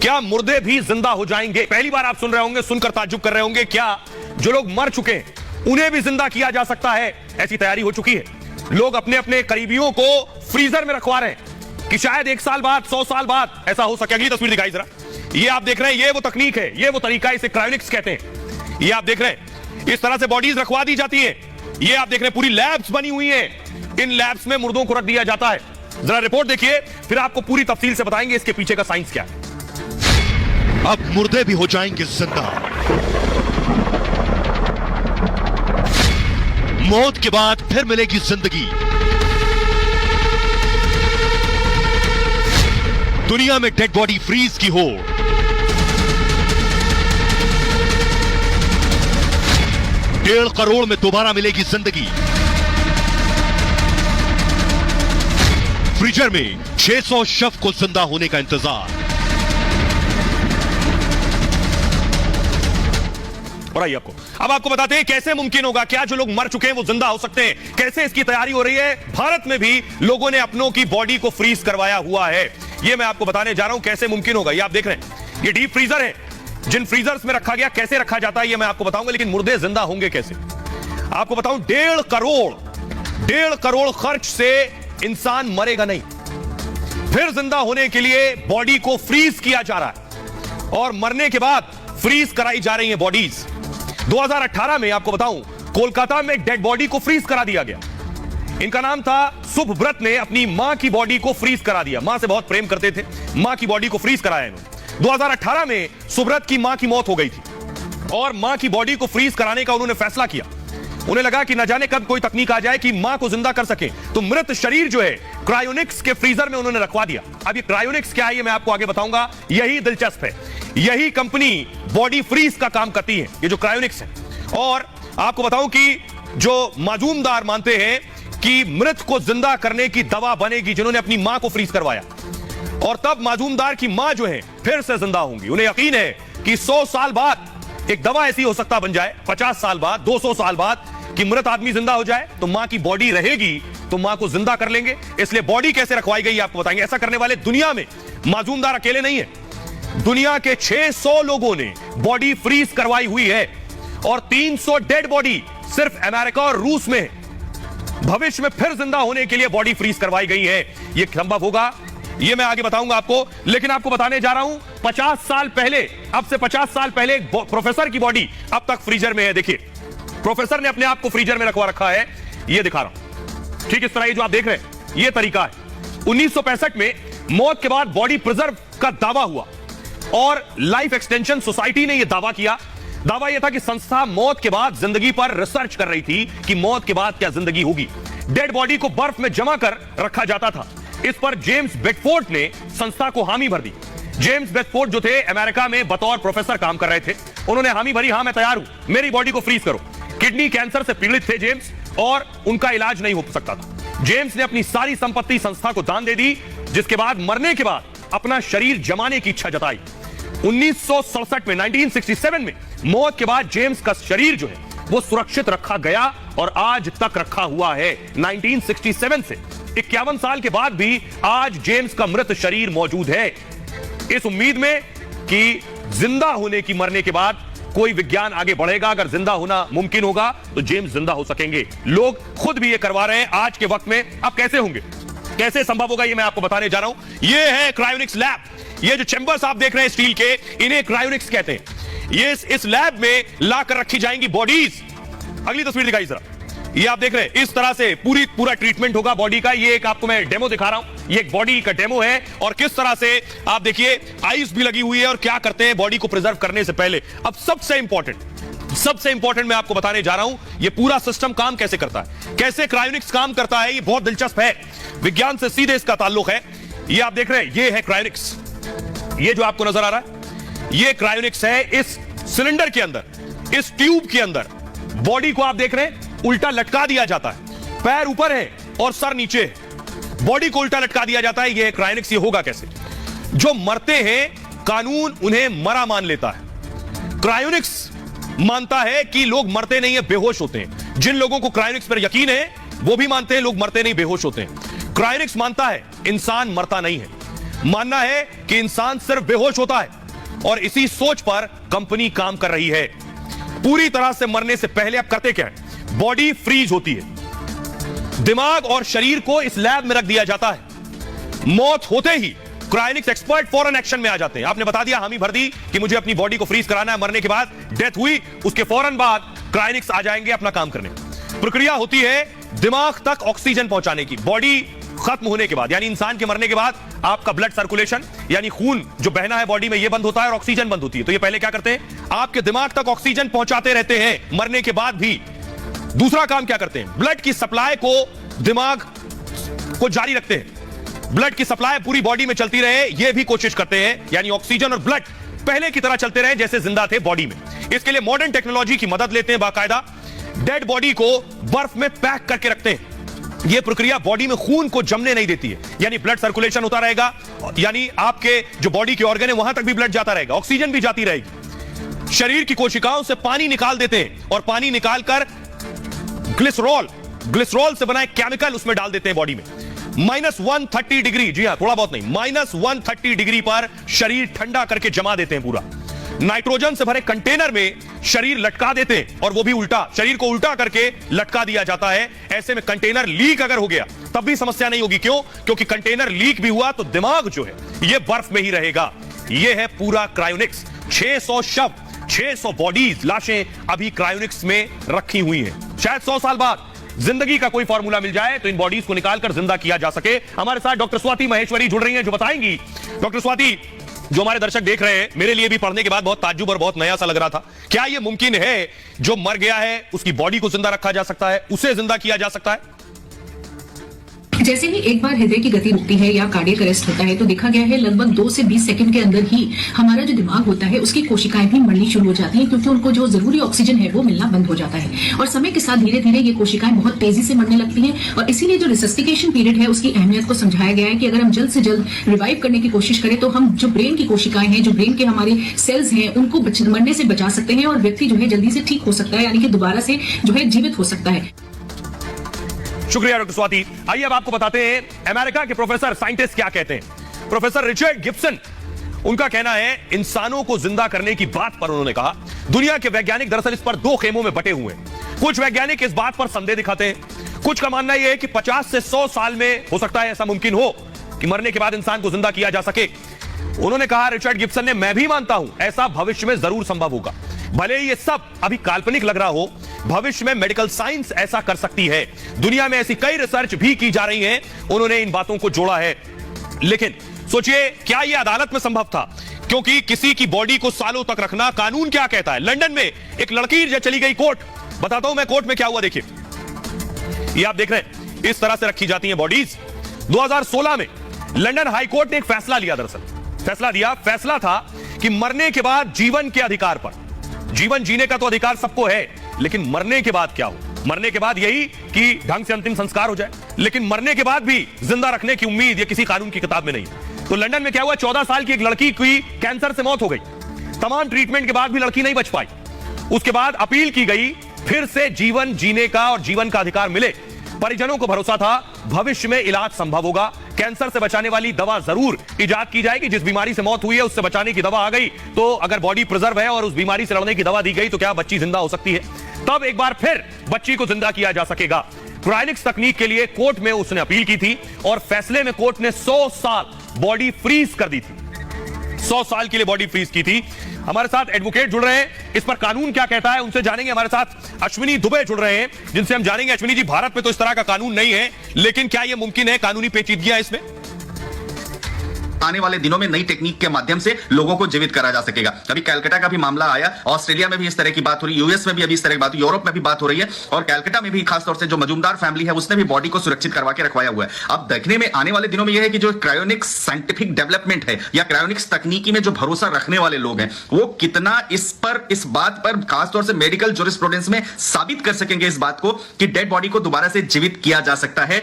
क्या मुर्दे भी जिंदा हो जाएंगे? पहली बार आप सुन रहे होंगे, सुनकर ताज्जुब कर रहे होंगे, क्या जो लोग मर चुके हैं उन्हें भी जिंदा किया जा सकता है? ऐसी तैयारी हो चुकी है। लोग अपने अपने करीबियों को फ्रीजर में रखवा रहे हैं कि शायद 1 साल बाद, 100 साल बाद ऐसा हो सके। अगली तस्वीर दिखाई जरा। ये आप देख रहे हैं, ये वो तकनीक है, ये वो तरीका, इसे क्रायोनिक्स कहते हैं। ये आप देख रहे हैं, इस तरह से बॉडीज रखवा दी जाती है। ये आप देख रहे हैं, पूरी लैब्स बनी हुई हैं। इन लैब्स में मुर्दों को रख दिया जाता है। जरा रिपोर्ट देखिए, फिर आपको पूरी तफसील से बताएंगे इसके पीछे का साइंस क्या है। अब मुर्दे भी हो जाएंगे जिंदा। मौत के बाद फिर मिलेगी जिंदगी। दुनिया में डेड बॉडी फ्रीज की होड़। डेढ़ करोड़ में दोबारा मिलेगी जिंदगी। फ्रीजर में 600 शव को जिंदा होने का इंतजार। और आइए अब आपको बताते हैं कैसे मुमकिन होगा, क्या जो लोग मर चुके हैं वो जिंदा हो सकते हैं, कैसे इसकी तैयारी हो रही है। भारत में भी लोगों ने अपनों की बॉडी को फ्रीज करवाया हुआ है। ये मैं आपको बताने जा रहा हूं कैसे मुमकिन होगा। ये आप देख रहे हैं, ये डीप फ्रीजर है। जिन फ्रीजर्स में रखा गया, कैसे रखा जाता है ये मैं आपको बताऊंगा, लेकिन मुर्दे जिंदा होंगे कैसे आपको बताऊं। 1.5 करोड़ खर्च से इंसान मरेगा नहीं, फिर जिंदा होने के लिए बॉडी को फ्रीज किया जा रहा है और मरने के बाद फ्रीज कराई जा रही है बॉडीज। 2018 में आपको बताऊं, कोलकाता में एक डेड बॉडी को फ्रीज करा दिया गया। इनका नाम था सुभव्रत ने अपनी मां की बॉडी को फ्रीज करा दिया। मां से बहुत प्रेम करते थे, मां की बॉडी को फ्रीज कराया इन्होंने। 2018 में सुभव्रत की मां की मौत हो गई थी और मां की बॉडी को फ्रीज कराने का उन्होंने फैसला किया। उन्हें लगा कि न जाने कब कोई तकनीक आ जाए कि मां को जिंदा कर सके, तो मृत शरीर जो है क्रायोनिक्स के फ्रीजर में उन्होंने रखवा दिया। अब ये क्रायोनिक्स क्या है ये मैं आपको आगे बताऊंगा। यही दिलचस्प है, यही कंपनी बॉडी फ्रीज का काम करती है, ये जो क्रायोनिक्स है। और आपको बताऊं कि जो माजूमदार मानते हैं कि मृत को जिंदा करने की दवा बनेगी, जिन्होंने अपनी मां को फ्रीज करवाया, और तब माजूमदार की मां जो है फिर से जिंदा होंगी। उन्हें यकीन है कि 100 साल बाद एक दवा ऐसी हो सकता बन जाए, 50 साल बाद, 200 साल बाद, कि मृत आदमी जिंदा हो जाए तो मां की बॉडी रहेगी, तो मां को जिंदा कर लेंगे। इसलिए बॉडी कैसे रखवाई गई आपको बताएंगे। ऐसा करने वाले दुनिया में माजूमदार अकेले नहीं है, दुनिया के 600 लोगों ने बॉडी फ्रीज करवाई हुई है और 300 डेड बॉडी सिर्फ अमेरिका और रूस में भविष्य में फिर जिंदा होने के लिए बॉडी फ्रीज करवाई गई है। यह संभव होगा, यह मैं आगे बताऊंगा आपको, लेकिन आपको बताने जा रहा हूं 50 साल पहले, अब से 50 साल पहले एक प्रोफेसर की बॉडी अब तक फ्रीजर में है। देखिए, प्रोफेसर ने अपने आप को फ्रीजर में रखवा रखा है। यह दिखा रहा हूं, ठीक इस तरह ये जो आप देख रहे हैं, यह तरीका है। 1965 में मौत के बाद बॉडी प्रिजर्व का दावा हुआ और लाइफ एक्सटेंशन सोसाइटी ने यह दावा किया। दावा यह था कि संस्था मौत के बाद जिंदगी पर रिसर्च कर रही थी कि मौत के बाद क्या जिंदगी होगी। डेड बॉडी को बर्फ में जमा कर रखा जाता था। इस पर जेम्स बेडफोर्ड ने संस्था को हामी भर दी। जेम्स बेडफोर्ड जो थे अमेरिका में बतौर प्रोफेसर काम कर रहे थे, उन्होंने हामी भरी, हां मैं तैयार हूं, मेरी बॉडी को फ्रीज करो। किडनी कैंसर से पीड़ित थे जेम्स और उनका इलाज नहीं हो सकता था। जेम्स ने अपनी सारी संपत्ति संस्था को दान दे दी, जिसके बाद मरने के बाद अपना शरीर जमाने की इच्छा जताई। 1967 में 1967 में मौत के बाद जेम्स का शरीर जो है वो सुरक्षित रखा गया और आज तक रखा हुआ है। 1967 से 51 साल के बाद भी आज जेम्स का मृत शरीर मौजूद है, इस उम्मीद में कि जिंदा होने की, मरने के बाद कोई विज्ञान आगे बढ़ेगा। अगर जिंदा होना मुमकिन होगा तो जेम्स जिंदा हो सकेंगे। लोग खुद भी ये करवा रहे हैं आज के वक्त में। अब कैसे होंगे, कैसे संभव होगा, ये मैं आपको बताने जा रहा हूं। ये है क्रायोनिक्स लैब। ये जो चैंबर्स आप देख रहे हैं स्टील के, इन्हें क्रायोनिक्स कहते हैं। ये इस लैब में लाकर रखी जाएंगी बॉडीज। अगली तस्वीर दिखाई जरा। ये आप देख रहे हैं, इस तरह से पूरा ट्रीटमेंट होगा बॉडी का। ये एक आपको मैं डेमो दिखा रहा हूं, ये एक बॉडी का डेमो है और किस तरह से आप देखिए आइस भी लगी हुई है और क्या करते हैं बॉडी को प्रिजर्व करने से पहले। अब सबसे इंपॉर्टेंट मैं आपको बताने जा रहा हूं, ये पूरा सिस्टम काम कैसे करता है, कैसे क्रायोनिक्स काम करता है। ये बहुत दिलचस्प है, विज्ञान से सीधे इसका ताल्लुक है। ये आप देख रहे हैं, ये है क्रायोनिक्स। ये जो आपको नजर आ रहा है, ये क्रायोनिक्स है। इस सिलेंडर के अंदर, इस ट्यूब के अंदर बॉडी को आप देख रहे हैं उल्टा लटका दिया जाता है। पैर ऊपर है और सर नीचे है, बॉडी को उल्टा लटका दिया जाता है। ये क्रायोनिक्स। ये होगा कैसे, जो मरते हैं कानून उन्हें मरा मान लेता है। क्रायोनिक्स मानता है कि लोग मरते नहीं है, बेहोश होते हैं। जिन लोगों को क्रायोनिक्स पर यकीन है वो भी मानते हैं लोग मरते नहीं, बेहोश होते हैं। क्रायोनिक्स मानता है इंसान मरता नहीं है। मानना है कि इंसान सिर्फ बेहोश होता है और इसी सोच पर कंपनी काम कर रही है। पूरी तरह से मरने से पहले अब करते क्या है? बॉडी फ्रीज होती है, दिमाग और शरीर को इस लैब में रख दिया जाता है। मौत होते ही क्रायोनिक्स एक्सपर्ट फौरन एक्शन में आ जाते हैं। आपने बता दिया, हामी भर दी कि मुझे अपनी बॉडी को फ्रीज कराना है, मरने के बाद डेथ हुई, उसके फौरन बाद क्रायोनिक्स आ जाएंगे अपना काम करने। प्रक्रिया होती है दिमाग तक ऑक्सीजन पहुंचाने की। बॉडी खत्म होने के बाद, यानी इंसान के मरने के बाद आपका ब्लड सर्कुलेशन यानी खून जो बहना है बॉडी में, यह बंद होता है और ऑक्सीजन बंद होती है। तो ये पहले क्या करते हैं? आपके दिमाग तक ऑक्सीजन पहुंचाते रहते हैं मरने के बाद भी। दूसरा काम क्या करते हैं? ब्लड की सप्लाई को दिमाग को जारी रखते हैं। ब्लड की सप्लाई पूरी बॉडी में चलती रहे, यह भी कोशिश करते हैं, यानी ऑक्सीजन और ब्लड पहले की तरह चलते रहे जैसे जिंदा थे बॉडी में। इसके लिए मॉडर्न टेक्नोलॉजी की मदद लेते हैं। बाकायदा डेड बॉडी को बर्फ में पैक करके रखते हैं। यह प्रक्रिया बॉडी में खून को जमने नहीं देती है, यानी ब्लड सर्कुलेशन होता रहेगा, यानी आपके जो बॉडी के ऑर्गन है वहां तक भी ब्लड जाता रहेगा, ऑक्सीजन भी जाती रहेगी। शरीर की कोशिकाओं से पानी निकाल देते हैं और पानी निकालकर ग्लिसरॉल से बना एक केमिकल उसमें डाल देते हैं बॉडी में। -130 डिग्री, जी हां, थोड़ा बहुत नहीं, -130 डिग्री पर शरीर ठंडा करके जमा देते हैं पूरा। नाइट्रोजन से भरे कंटेनर में शरीर लटका देते हैं और वो भी उल्टा, शरीर को उल्टा करके लटका दिया जाता है। ऐसे में कंटेनर लीक अगर हो गया तब भी समस्या नहीं होगी। क्यों? क्योंकि कंटेनर लीक भी हुआ तो दिमाग जो है ये बर्फ में ही रहेगा। ये है पूरा क्रायोनिक्स। 600 शव, 600 बॉडीज, लाशें अभी क्रायोनिक्स में रखी हुई हैं। शायद 100 साल बाद जिंदगी का कोई फॉर्मूला मिल जाए तो इन बॉडीज को निकालकर जिंदा किया जा सके। हमारे साथ डॉक्टर स्वाति महेश्वरी जुड़ रही हैं जो बताएंगी। डॉक्टर स्वाति, जो हमारे दर्शक देख रहे हैं, मेरे लिए भी पढ़ने के बाद बहुत ताज्जुब और बहुत नया सा लग रहा था, क्या यह मुमकिन है जो मर गया है उसकी बॉडी को जिंदा रखा जा सकता है, उसे जिंदा किया जा सकता है? जैसे ही एक बार हृदय की गति रुकती है या कार्डियक अरेस्ट होता है तो देखा गया है लगभग 2 से 20 सेकंड के अंदर ही हमारा जो दिमाग होता है उसकी कोशिकाएं भी मरनी शुरू हो जाती हैं, क्योंकि उनको जो जरूरी ऑक्सीजन है वो मिलना बंद हो जाता है। और समय के साथ धीरे धीरे ये कोशिकाएं बहुत तेजी से मरने लगती हैं। और इसीलिए जो रिसस्टिकेशन पीरियड है उसकी अहमियत को समझाया गया है कि अगर हम जल्द से जल्द रिवाइव करने की कोशिश करें तो हम जो ब्रेन की कोशिकाएं हैं, जो ब्रेन के हमारे सेल्स हैं, उनको मरने से बचा सकते हैं और व्यक्ति जो है जल्दी से ठीक हो सकता है, यानी कि दोबारा से जो है जीवित हो सकता है। शुक्रिया डॉक्टर स्वाति। आइए अब आपको बताते हैं अमेरिका के प्रोफेसर साइंटिस्ट क्या कहते हैं। प्रोफेसर रिचर्ड गिब्सन, उनका कहना है इंसानों को जिंदा करने की बात पर उन्होंने कहा दुनिया के वैज्ञानिक दरअसल इस पर 2 खेमों में बटे हुए हैं। कुछ वैज्ञानिक इस बात पर संदेह दिखाते हैं, कुछ का मानना यह है कि 50 से 100 साल में हो सकता है ऐसा मुमकिन हो कि मरने के बाद इंसान को जिंदा किया जा सके। उन्होंने कहा, रिचर्ड गिब्सन ने, मैं भी मानता हूं ऐसा भविष्य में जरूर संभव होगा। भले ही ये सब अभी काल्पनिक लग रहा हो, भविष्य में मेडिकल साइंस ऐसा कर सकती है। दुनिया में ऐसी कई रिसर्च भी की जा रही हैं। उन्होंने इन बातों को जोड़ा है। लेकिन सोचिए, क्या यह अदालत में संभव था? क्योंकि किसी की बॉडी को सालों तक रखना, कानून क्या कहता है? लंदन में एक लड़की जो चली गई कोर्ट, बताता हूं मैं कोर्ट में क्या हुआ। देखिए, ये आप देख रहे हैं, इस तरह से रखी जाती हैं बॉडीज। 2016 में लंदन हाई कोर्ट ने एक फैसला लिया। दरअसल फैसला था कि मरने के बाद जीवन के अधिकार पर, जीवन जीने का तो अधिकार सबको है, लेकिन मरने के बाद क्या हो? मरने के बाद यही कि ढंग से अंतिम संस्कार हो जाए, लेकिन मरने के बाद भी जिंदा रखने की उम्मीद ये किसी कानून की किताब में नहीं। तो लंदन में क्या हुआ, 14 साल की एक लड़की की कैंसर से मौत हो गई। तमाम ट्रीटमेंट के बाद भी लड़की नहीं बच पाई। उसके बाद अपील की गई, फिर से जीवन जीने का और जीवन का अधिकार मिले। परिजनों को भरोसा था भविष्य में इलाज संभव होगा, कैंसर से बचाने वाली दवा जरूर इजाद की जाएगी। जिस बीमारी से मौत हुई है उससे बचाने की दवा आ गई, तो अगर बॉडी प्रिजर्व है और उस बीमारी से लड़ने की दवा दी गई तो क्या बच्ची जिंदा हो सकती है? तब एक बार फिर बच्ची को जिंदा किया जा सकेगा। क्रायोनिक्स तकनीक के लिए कोर्ट में उसने अपील की थी और फैसले में कोर्ट ने 100 साल बॉडी फ्रीज कर दी थी। 100 साल के लिए बॉडी फ्रीज की थी। हमारे साथ एडवोकेट जुड़ रहे हैं, इस पर कानून क्या कहता है उनसे जानेंगे। हमारे साथ अश्विनी दुबे जुड़ रहे हैं, जिनसे हम जानेंगे। अश्विनी जी, भारत में तो इस तरह का कानून नहीं है, लेकिन क्या यह मुमकिन है? कानूनी पेचीदगियां इसमें? आने वाले दिनों में नई टेक्निक के माध्यम से लोगों को जीवित करा जा सकेगा। अभी कैलकाटा का भी मामला आया, ऑस्ट्रेलिया में भी इस तरह की बात हो रही है, यूएस में भी अभी इस तरह की बात, यूरोप में भी बात हो रही है, और कैलकाटा में भी खासतौर से जो मजूमदार फैमिली है उसने भी बॉडी को सुरक्षित करवा के रखवाया हुआ है। अब देखने में आने वाले दिनों में यह है कि जो क्रायोनिक्स साइंटिफिक डेवलपमेंट है या क्रायोनिक्स तकनीकी में जो भरोसा रखने वाले लोग हैं वो कितना इस बात पर खासतौर से मेडिकल जूरिस्प्रूडेंस में साबित कर सकेंगे इस बात को कि डेड बॉडी को दोबारा से जीवित किया जा सकता है।